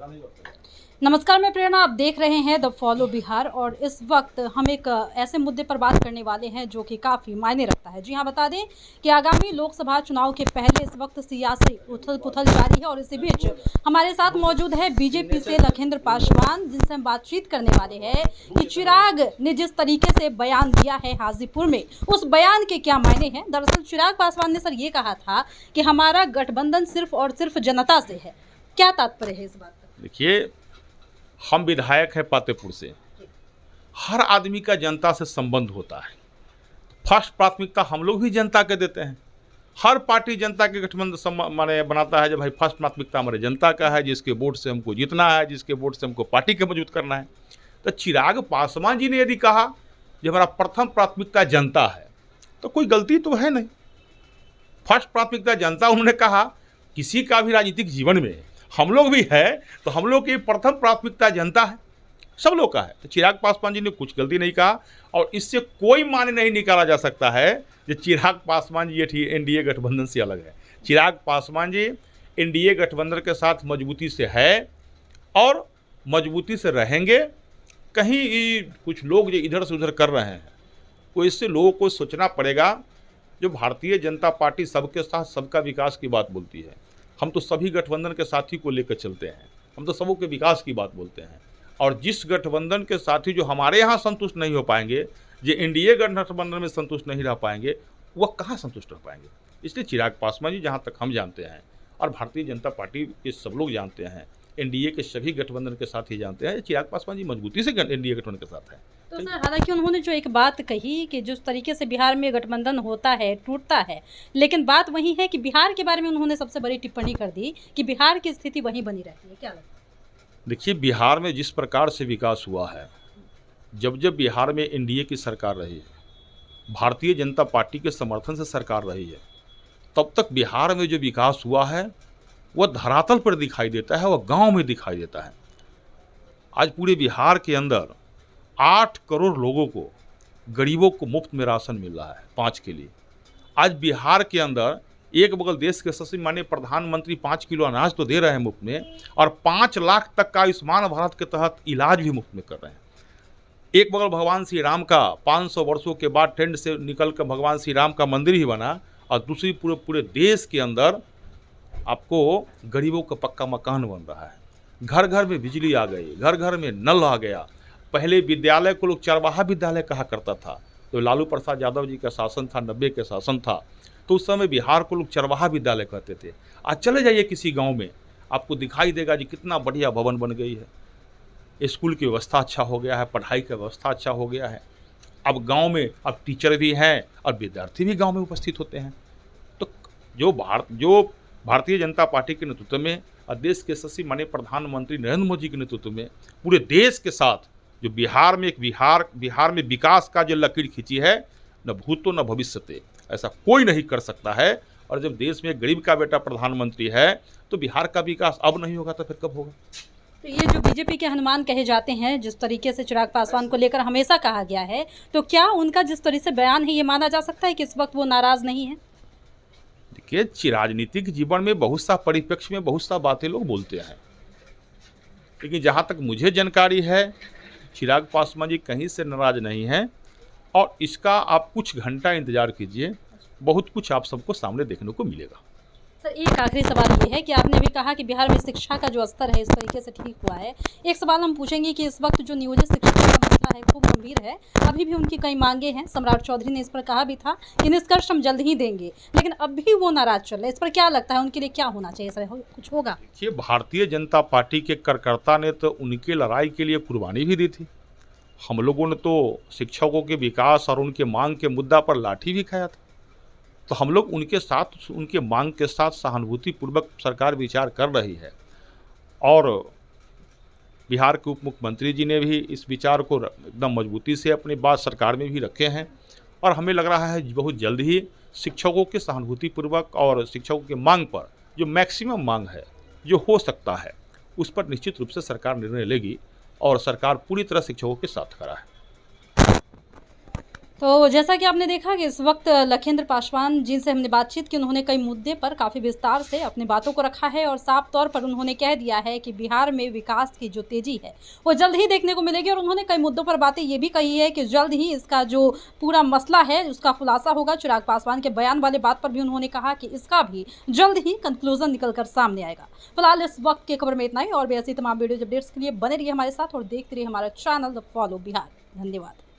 नमस्कार, मैं प्रेरणा। आप देख रहे हैं द फॉलो बिहार और इस वक्त हम एक ऐसे मुद्दे पर बात करने वाले हैं जो कि काफ़ी मायने रखता है। जी हाँ, बता दें कि आगामी लोकसभा चुनाव के पहले इस वक्त सियासी उथल पुथल जारी है और इसी बीच हमारे साथ मौजूद है बीजेपी से लखिंद्र पासवान, जिनसे हम बातचीत करने वाले हैं कि चिराग ने जिस तरीके से बयान दिया है हाजीपुर में, उस बयान के क्या मायने हैं। दरअसल चिराग पासवान ने सर ये कहा था कि हमारा गठबंधन सिर्फ और सिर्फ जनता से है। क्या तात्पर्य है इस बात का? देखिए, हम विधायक हैं पातेपुर से। हर आदमी का जनता से संबंध होता है। फर्स्ट प्राथमिकता हम लोग भी जनता के देते हैं। हर पार्टी जनता के गठबंधन माने बनाता है। जब भाई फर्स्ट प्राथमिकता हमारे जनता का है, जिसके वोट से हमको जीतना है, जिसके वोट से हमको पार्टी के मजबूत करना है। तो चिराग पासवान जी ने यदि कहा कि हमारा प्रथम प्राथमिकता जनता है, तो कोई गलती तो है नहीं। फर्स्ट प्राथमिकता जनता उन्होंने कहा। किसी का भी राजनीतिक जीवन में हम लोग भी है, तो हम लोग की प्रथम प्राथमिकता जनता है, सब लोग का है। तो चिराग पासवान जी ने कुछ गलती नहीं कहा और इससे कोई माने नहीं निकाला जा सकता है कि चिराग पासवान जी ये एनडीए गठबंधन से अलग है। चिराग पासवान जी एनडीए गठबंधन के साथ मजबूती से है और मजबूती से रहेंगे। कहीं कुछ लोग जो इधर से उधर कर रहे हैं, तो इससे लोगों को सोचना पड़ेगा। जो भारतीय जनता पार्टी सबके साथ सबका विकास की बात बोलती है, हम तो सभी गठबंधन के साथी को लेकर चलते हैं। हम तो सबों के विकास की बात बोलते हैं। और जिस गठबंधन के साथी जो हमारे यहाँ संतुष्ट नहीं हो पाएंगे, जो एनडीए गठबंधन में संतुष्ट नहीं रह पाएंगे, वह कहाँ संतुष्ट रह पाएंगे। इसलिए चिराग पासवान जी, जहाँ तक हम जानते हैं और भारतीय जनता पार्टी के सब लोग जानते हैं, एनडीए के सभी गठबंधन के साथ ही जानते हैं, चिराग पासवान जी मजबूती से एनडीए गठबंधन के साथ है। तो सर, हालांकि उन्होंने जो एक बात कही कि जिस तरीके से बिहार में गठबंधन होता है, टूटता है, लेकिन बात वही है कि बिहार के बारे में उन्होंने सबसे बड़ी टिप्पणी कर दी कि बिहार की स्थिति वहीं बनी रहती है। क्या लगता है? देखिए, बिहार में जिस प्रकार से विकास हुआ है, जब जब बिहार में एनडीए की सरकार रही है, भारतीय जनता पार्टी के समर्थन से सरकार रही है, तब तक बिहार में जो विकास हुआ है वह धरातल पर दिखाई देता है, वह गांव में दिखाई देता है। आज पूरे बिहार के अंदर 8 करोड़ लोगों को, गरीबों को मुफ्त में राशन मिल रहा है 5 के लिए। आज बिहार के अंदर एक बगल देश के सबसे माननीय प्रधानमंत्री 5 किलो अनाज तो दे रहे हैं मुफ्त में, और 5 लाख तक का आयुष्मान भारत के तहत इलाज भी मुफ्त में कर रहे हैं। एक बगल भगवान श्री राम का 500 वर्षों के बाद टेंट से निकल कर भगवान श्री राम का मंदिर ही बना, और दूसरी पूरे देश के अंदर आपको गरीबों का पक्का मकान बन रहा है। घर घर में बिजली आ गई, घर घर में नल आ गया। पहले विद्यालय को लोग चरवाहा विद्यालय कहा करता था, तो लालू प्रसाद यादव जी का शासन था, 90 के शासन था, तो उस समय बिहार को लोग चरवाहा विद्यालय कहते थे। आज चले जाइए किसी गांव में, आपको दिखाई देगा जी कितना बढ़िया भवन बन गई है। स्कूल की व्यवस्था अच्छा हो गया है, पढ़ाई की व्यवस्था अच्छा हो गया है। अब गांव में अब टीचर भी हैं और विद्यार्थी भी गांव में उपस्थित होते हैं। तो जो भारतीय जनता पार्टी के नेतृत्व में और देश के यशस्वी माननीय प्रधानमंत्री नरेंद्र मोदी के नेतृत्व में पूरे देश के साथ जो बिहार में विकास का जो लकीर खींची है, न भूतो न भविष्यते, ऐसा कोई नहीं कर सकता है। और जब देश में गरीब का बेटा प्रधानमंत्री है, तो बिहार का विकास अब नहीं होगा तो फिर कब होगा। तो ये जो बीजेपी के हनुमान कहे जाते हैं, जिस तरीके से चिराग पासवान को लेकर हमेशा कहा गया है, तो क्या उनका जिस तरह से बयान है, ये माना जा सकता है कि इस वक्त वो नाराज नहीं है? देखिए, राजनीतिक जीवन में बहुत सा परिप्रेक्ष्य में बहुत सा बातें लोग बोलते हैं, लेकिन जहाँ तक मुझे जानकारी है, चिराग पासवान जी कहीं से नाराज नहीं हैं। और इसका आप कुछ घंटा इंतजार कीजिए, बहुत कुछ आप सबको सामने देखने को मिलेगा। सर, एक आखिरी सवाल ये है कि आपने भी कहा कि बिहार में शिक्षा का जो स्तर है इस तरीके से ठीक हुआ है। एक सवाल हम पूछेंगे कि इस वक्त जो नियोजित शिक्षकों का मसला है खूब गंभीर है। अभी भी उनकी कई मांगे हैं। सम्राट चौधरी ने इस पर कहा भी था कि निष्कर्ष हम जल्द ही देंगे, लेकिन अब भी वो नाराज चल रहे हैं। इस पर क्या लगता है, उनके लिए क्या होना चाहिए? सर, कुछ होगा? देखिए, भारतीय जनता पार्टी के कार्यकर्ता ने तो उनकी लड़ाई के लिए कुर्बानी भी दी थी। हम लोगों ने तो शिक्षकों के विकास और उनके मांग के मुद्दा पर लाठी भी खाया था। तो हम लोग उनके साथ, उनके मांग के साथ सहानुभूतिपूर्वक सरकार विचार कर रही है। और बिहार के उप मुख्यमंत्री जी ने भी इस विचार को एकदम मजबूती से अपनी बात सरकार में भी रखे हैं। और हमें लग रहा है बहुत जल्द ही शिक्षकों के सहानुभूतिपूर्वक और शिक्षकों की मांग पर जो मैक्सिमम मांग है, जो हो सकता है, उस पर निश्चित रूप से सरकार निर्णय लेगी। और सरकार पूरी तरह शिक्षकों के साथ खड़ा है। तो जैसा कि आपने देखा कि इस वक्त लखिंद्र पासवान जिनसे हमने बातचीत की, उन्होंने कई मुद्दे पर काफ़ी विस्तार से अपनी बातों को रखा है और साफ तौर पर उन्होंने कह दिया है कि बिहार में विकास की जो तेज़ी है वो जल्द ही देखने को मिलेगी। और उन्होंने कई मुद्दों पर बातें ये भी कही है कि जल्द ही इसका जो पूरा मसला है उसका खुलासा होगा। चिराग पासवान के बयान वाले बात पर भी उन्होंने कहा कि इसका भी जल्द ही कंक्लूजन निकल कर सामने आएगा। फिलहाल इस वक्त की खबर में इतना ही, और भी ऐसी तमाम वीडियो अपडेट्स के लिए बने रहिए हमारे साथ और देखते रहिए हमारा चैनल द फॉलो बिहार। धन्यवाद।